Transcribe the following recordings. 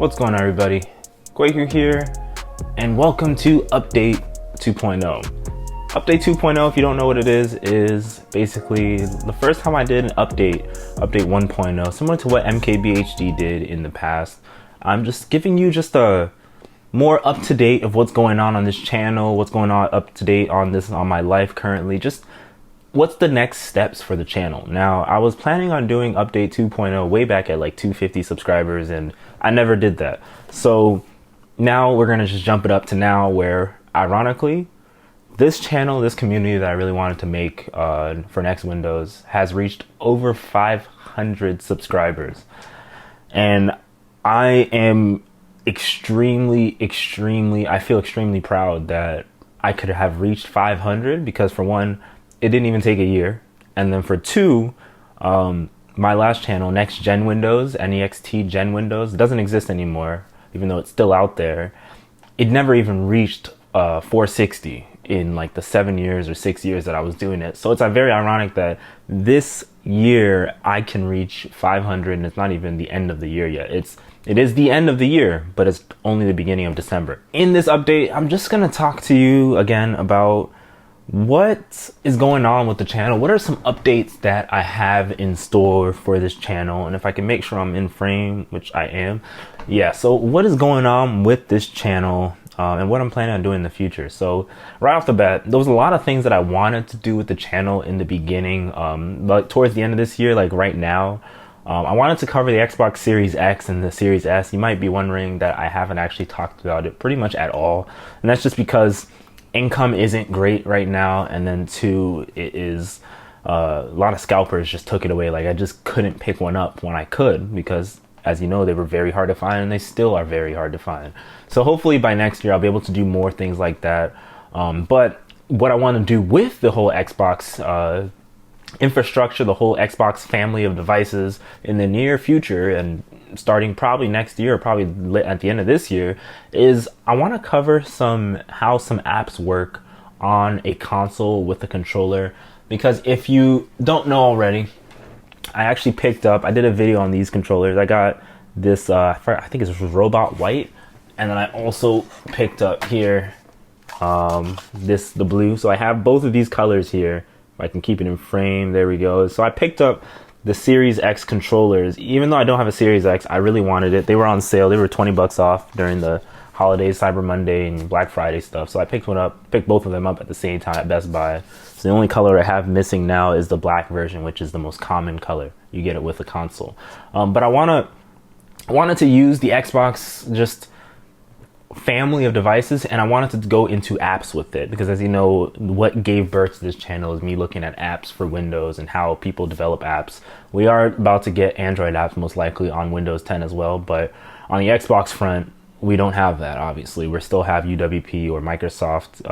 What's going on, everybody? Quaker here, and welcome to Update 2.0. Update 2.0, if you don't know what it is basically the first time I did an update 1.0, similar to what MKBHD did in the past. I'm just giving you just a more up to date of what's going on this channel, what's going on up to date on my life currently, just what's the next steps for the channel. Now, I was planning on doing Update 2.0 way back at like 250 subscribers, and I never did that. So now we're gonna just jump it up to now, where ironically, this channel, this community that I really wanted to make for Next Windows has reached over 500 subscribers. And I am I feel extremely proud that I could have reached 500, because for one, it didn't even take a year. And then for two, my last channel, Next Gen Windows, NXT Gen Windows, doesn't exist anymore, even though it's still out there. It never even reached 460 in like the 7 years or 6 years that I was doing it. So it's very ironic that this year I can reach 500, and it's not even the end of the year yet. It is the end of the year, but it's only the beginning of December. In this update, I'm just gonna talk to you again about what is going on with the channel. What are some updates that I have in store for this channel? And if I can make sure I'm in frame, which I am. Yeah, so what is going on with this channel and what I'm planning on doing in the future. So right off the bat, there was a lot of things that I wanted to do with the channel in the beginning, but towards the end of this year, like right now, I wanted to cover the Xbox Series X and the Series S. You might be wondering that I haven't actually talked about it pretty much at all. And that's just because income isn't great right now. And then two, it is a lot of scalpers just took it away. Like I just couldn't pick one up when I could, because as you know, they were very hard to find, and they still are very hard to find. So hopefully by next year, I'll be able to do more things like that. But what I want to do with the whole Xbox infrastructure, the whole Xbox family of devices in the near future, and starting probably next year, or probably at the end of this year, is I want to cover how some apps work on a console with a controller. Because if you don't know already, I actually I did a video on these controllers. I got this, I think it's Robot White, and then I also picked up here the blue. So I have both of these colors here. If I can keep it in frame, there we go. So I picked up the Series X controllers. Even though I don't have a Series X, I really wanted it. They were on sale. They were 20 bucks off during the holidays, Cyber Monday and Black Friday stuff. So I picked both of them up at the same time at Best Buy. So the only color I have missing now is the black version, which is the most common color. You get it with the console. But I wanted to use the Xbox just family of devices, and I wanted to go into apps with it, because as you know, what gave birth to this channel is me looking at apps for Windows and how people develop apps. We are about to get Android apps most likely on Windows 10 as well, but on the Xbox front, we don't have that. Obviously, we still have UWP or Microsoft,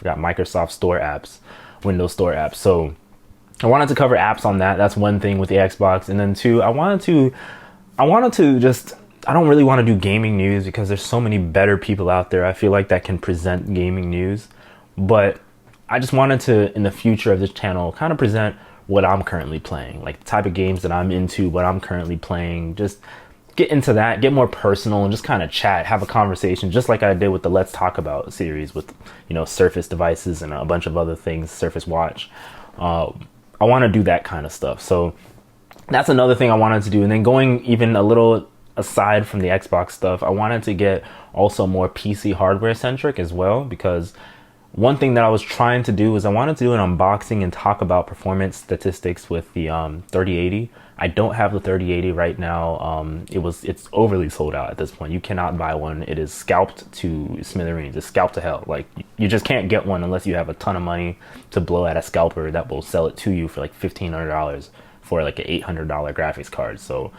Microsoft Store apps, Windows Store apps. So I wanted to cover apps on that. That's one thing with the Xbox. And then two, I wanted to just, I don't really want to do gaming news, because there's so many better people out there, I feel like, that can present gaming news. But I just wanted to, in the future of this channel, kind of present what I'm currently playing, like the type of games that I'm into, what I'm currently playing, just get into that, get more personal, and just kind of chat, have a conversation, just like I did with the Let's Talk About series with, Surface devices and a bunch of other things, Surface Watch. I want to do that kind of stuff. So that's another thing I wanted to do. And then going even a little aside from the Xbox stuff, I wanted to get also more PC hardware centric as well, because one thing that I was trying to do is I wanted to do an unboxing and talk about performance statistics with the 3080. I don't have the 3080 right now. It's overly sold out at this point. You cannot buy one. It is scalped to smithereens. It's scalped to hell. Like, you just can't get one unless you have a ton of money to blow at a scalper that will sell it to you for like $1,500 for like an $800 graphics card. So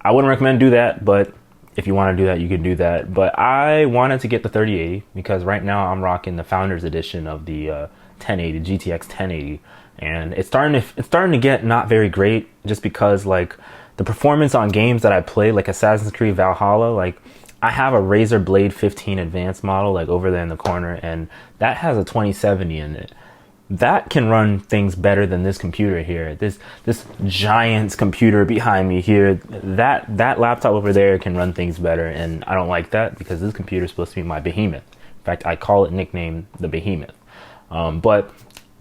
I wouldn't recommend do that, but if you want to do that, you can do that. But I wanted to get the 3080 because right now I'm rocking the Founders Edition of the 1080, GTX 1080, and it's starting to get not very great, just because like the performance on games that I play, like Assassin's Creed Valhalla, like I have a Razer Blade 15 Advanced model like over there in the corner, and that has a 2070 in it. that can run things better than this computer here. This giant computer behind me here, that laptop over there can run things better, and I don't like that because this computer is supposed to be my behemoth. In fact, I call it nickname the behemoth. But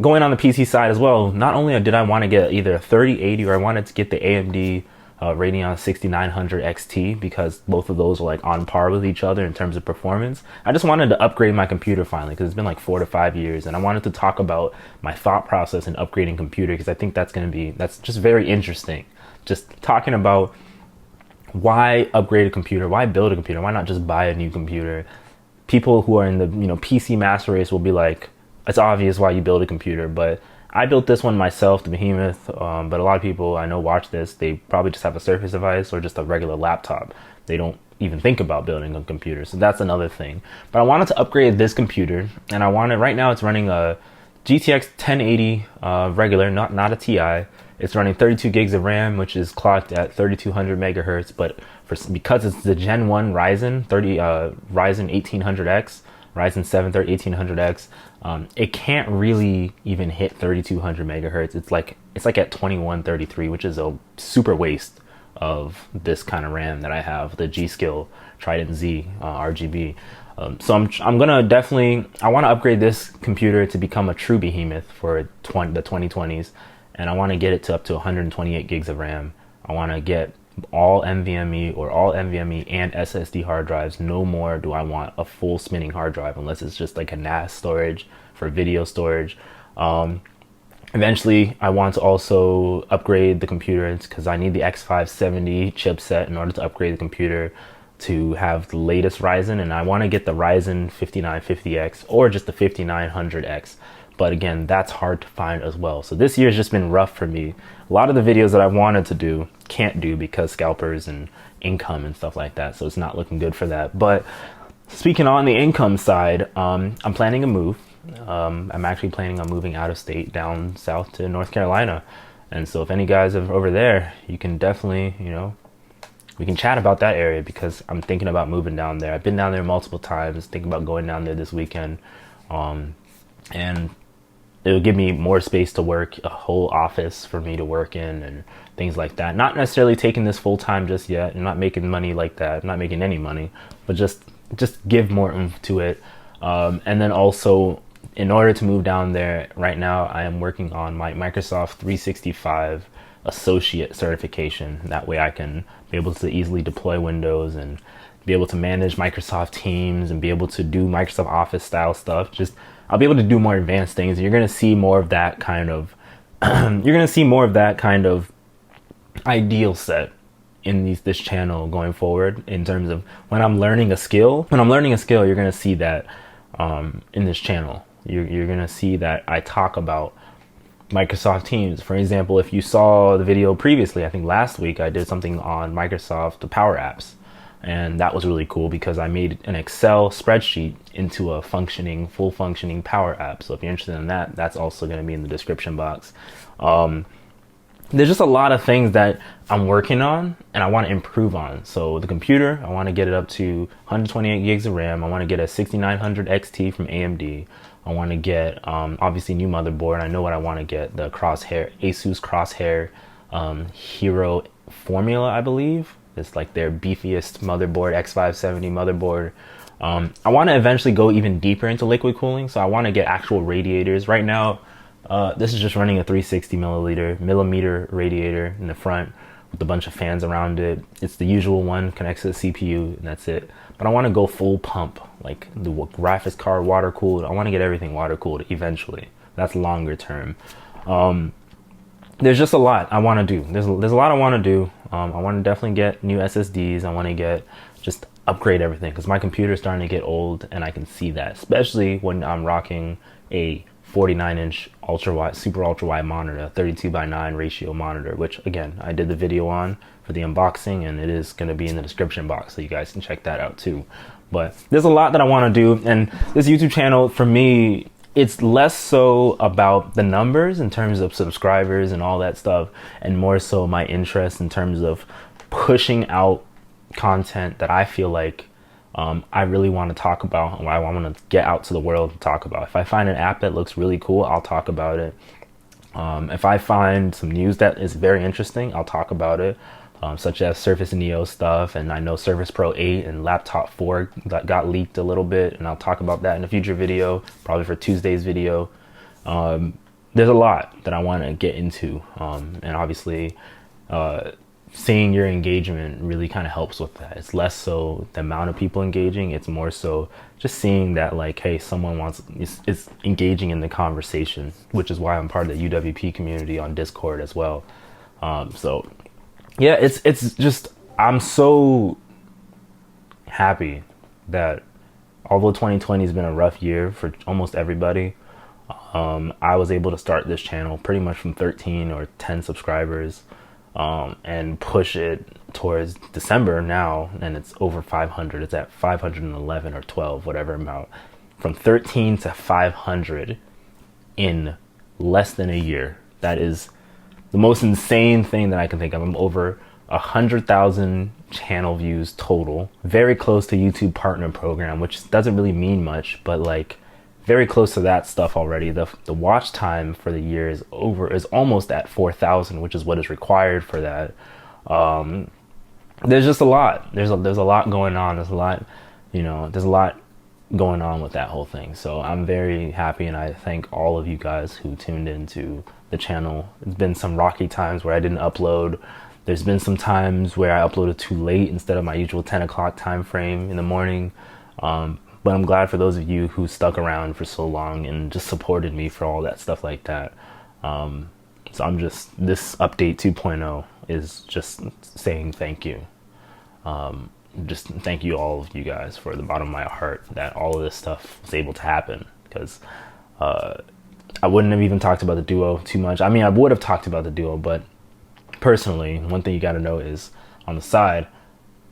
going on the PC side as well, not only did I want to get either a 3080 or I wanted to get the AMD Radeon 6900 XT because both of those are like on par with each other in terms of performance. I just wanted to upgrade my computer finally because it's been like 4 to 5 years, and I wanted to talk about my thought process in upgrading computer because I think that's just very interesting. Just talking about why upgrade a computer, why build a computer, why not just buy a new computer. People who are in the PC master race will be like, it's obvious why you build a computer, but I built this one myself, the behemoth, but a lot of people I know watch this, they probably just have a Surface device or just a regular laptop. They don't even think about building a computer, so that's another thing. But I wanted to upgrade this computer, and right now it's running a GTX 1080 regular, not a Ti. It's running 32 gigs of RAM, which is clocked at 3200 megahertz, but because it's the Gen 1 Ryzen 1800X, Ryzen 7 1800X, it can't really even hit 3200 megahertz. It's like at 2133, which is a super waste of this kind of RAM that I have, the G-Skill Trident Z RGB. So I'm gonna I want to upgrade this computer to become a true behemoth for the 2020s, and I want to get it to up to 128 gigs of RAM. I want to get all NVMe and SSD hard drives. No more do I want a full spinning hard drive unless it's just like a NAS storage for video storage. Eventually I want to also upgrade the computer because I need the X570 chipset in order to upgrade the computer to have the latest Ryzen, and I want to get the Ryzen 5950X or just the 5900X. But again, that's hard to find as well. So this year's just been rough for me. A lot of the videos that I wanted to do can't do because scalpers and income and stuff like that. So it's not looking good for that. But speaking on the income side, I'm planning a move. I'm actually planning on moving out of state down south to North Carolina. And so if any guys are over there, you can definitely, we can chat about that area because I'm thinking about moving down there. I've been down there multiple times, thinking about going down there this weekend. And it'll give me more space to work, a whole office for me to work in and things like that. Not necessarily taking this full time just yet. I'm not making money like that. I'm not making any money, but just give more oomph to it. And then also, in order to move down there, right now I am working on my Microsoft 365 associate certification. That way I can be able to easily deploy Windows and be able to manage Microsoft Teams and be able to do Microsoft Office style stuff. I'll be able to do more advanced things. You're going to see more of that kind of ideal set in this channel going forward, in terms of when I'm learning a skill. You're going to see that in this channel. You're going to see that I talk about Microsoft Teams. For example, if you saw the video previously, I think last week I did something on Microsoft Power Apps. And that was really cool because I made an Excel spreadsheet into a full functioning Power App. So if you're interested in that, that's also going to be in the description box. There's just a lot of things that I'm working on and I want to improve on. So the computer, I want to get it up to 128 gigs of RAM. I want to get a 6900 XT from AMD. I want to get obviously new motherboard. I know what I want to get, the Asus Crosshair Hero Formula, I believe. It's like their beefiest motherboard, X570 motherboard. I want to eventually go even deeper into liquid cooling, so I want to get actual radiators. Right now, this is just running a 360 millimeter radiator in the front with a bunch of fans around it. It's the usual one, connects to the CPU, and that's it. But I want to go full pump, like the graphics card water cooled. I want to get everything water cooled eventually. That's longer term. There's just a lot I want to do. There's a lot I want to do. I want to definitely get new SSDs. I want to just upgrade everything because my computer's starting to get old, and I can see that, especially when I'm rocking a 49-inch super ultra wide monitor, 32:9 ratio monitor, which again I did the video on for the unboxing, and it is going to be in the description box, so you guys can check that out too. But there's a lot that I want to do, and this YouTube channel for me, it's less so about the numbers in terms of subscribers and all that stuff, and more so my interest in terms of pushing out content that I feel like I really want to talk about. I want to get out to the world and talk about. If I find an app that looks really cool, I'll talk about it. If I find some news that is very interesting, I'll talk about it, such as Surface Neo stuff. And I know Surface Pro 8 and Laptop 4 that got leaked a little bit, and I'll talk about that in a future video, probably for Tuesday's video. There's a lot that I want to get into, and obviously seeing your engagement really kind of helps with that. It's less so the amount of people engaging, it's more so just seeing that, like, hey, someone is engaging in the conversation, which is why I'm part of the UWP community on Discord as well. So yeah, it's just, I'm so happy that although 2020 has been a rough year for almost everybody, I was able to start this channel pretty much from 13 or 10 subscribers, and push it towards December now, and it's over 500. It's at 511 or 12, whatever amount. From 13 to 500 in less than a year. That is the most insane thing that I can think of. I'm over 100,000 channel views total. Very close to YouTube Partner Program, which doesn't really mean much, but like very close to that stuff already. The watch time for the year is almost at 4,000, which is what is required for that. There's just a lot. There's a lot going on. There's a lot going on with that whole thing. So I'm very happy, and I thank all of you guys who tuned into the channel. It's been some rocky times where I didn't upload. There's been some times where I uploaded too late instead of my usual 10 o'clock time frame in the morning. But I'm glad for those of you who stuck around for so long and just supported me for all that stuff like that. So this update 2.0 is just saying thank you. Just thank you, all of you guys, for the bottom of my heart, that all of this stuff was able to happen, because I wouldn't have even talked about the Duo too much. I mean, I would have talked about the Duo, but personally, one thing you got to know is, on the side,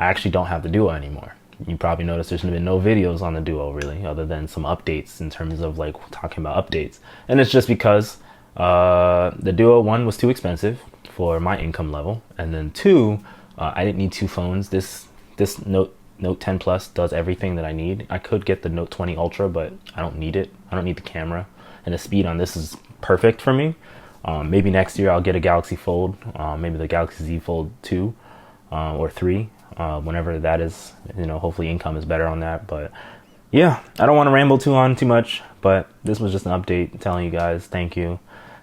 I actually don't have the Duo anymore. You probably noticed there's been no videos on the Duo really, other than some updates in terms of like talking about updates. And it's just because the Duo, one, was too expensive for my income level, and then two, I didn't need two phones. This Note 10 Plus does everything that I need. I could get the Note 20 Ultra, but I don't need it. I don't need the camera, and the speed on this is perfect for me. Maybe next year I'll get a Galaxy Fold, maybe the Galaxy Z Fold 2 or 3. Whenever that is, hopefully income is better on that. But yeah, I don't want to ramble too much, but this was just an update telling you guys thank you,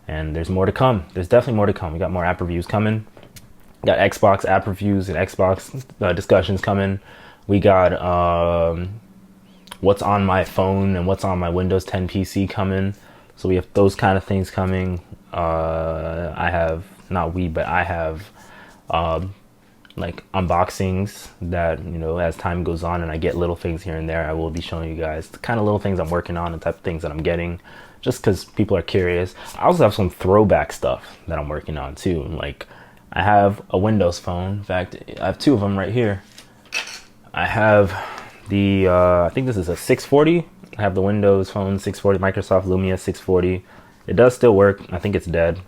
and there's more to come. There's definitely more to come. We got more app reviews coming. Got Xbox app reviews and Xbox discussions coming. We got what's on my phone and what's on my Windows 10 PC coming. So we have those kind of things coming. I have like unboxings that, as time goes on and I get little things here and there, I will be showing you guys the kind of little things I'm working on, the type of things that I'm getting, just because people are curious. I also have some throwback stuff that I'm working on too. Like, I have a Windows phone. In fact, I have two of them right here. I have the I think this is a 640. I have the Windows Phone 640, Microsoft Lumia 640. It does still work. I think it's dead.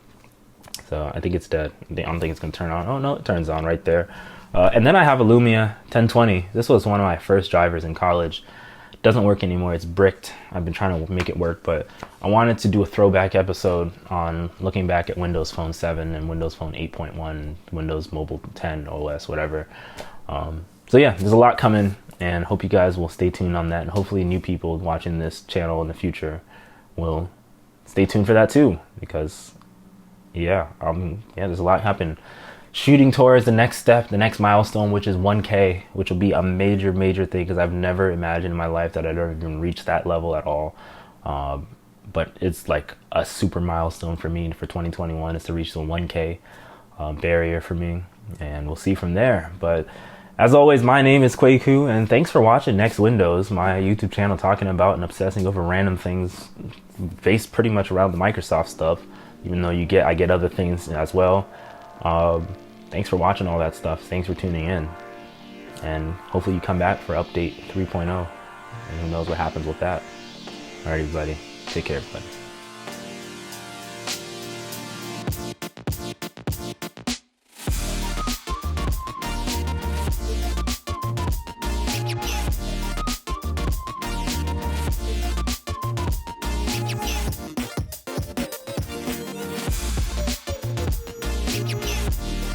So I think it's dead. I don't think it's gonna turn on. Oh no, it turns on right there. And then I have a Lumia 1020. This was one of my first drivers in college. It doesn't work anymore. It's bricked. I've been trying to make it work, but I wanted to do a throwback episode on looking back at Windows Phone 7 and Windows Phone 8.1, Windows Mobile 10 OS, whatever. So yeah, there's a lot coming, and hope you guys will stay tuned on that. And hopefully new people watching this channel in the future will stay tuned for that too, because yeah, there's a lot happening. Shooting towards the next step, the next milestone, which is 1K, which will be a major thing, because I've never imagined in my life that I'd ever even reach that level at all. But it's like a super milestone for me for 2021 is to reach the 1K barrier for me, and we'll see from there. But as always, my name is Kwaku, and thanks for watching Next Windows, my YouTube channel talking about and obsessing over random things based pretty much around the Microsoft stuff, even though I get other things as well. Thanks for watching all that stuff. Thanks for tuning in, and hopefully you come back for update 3.0, and who knows what happens with that. All right, everybody, take care, everybody.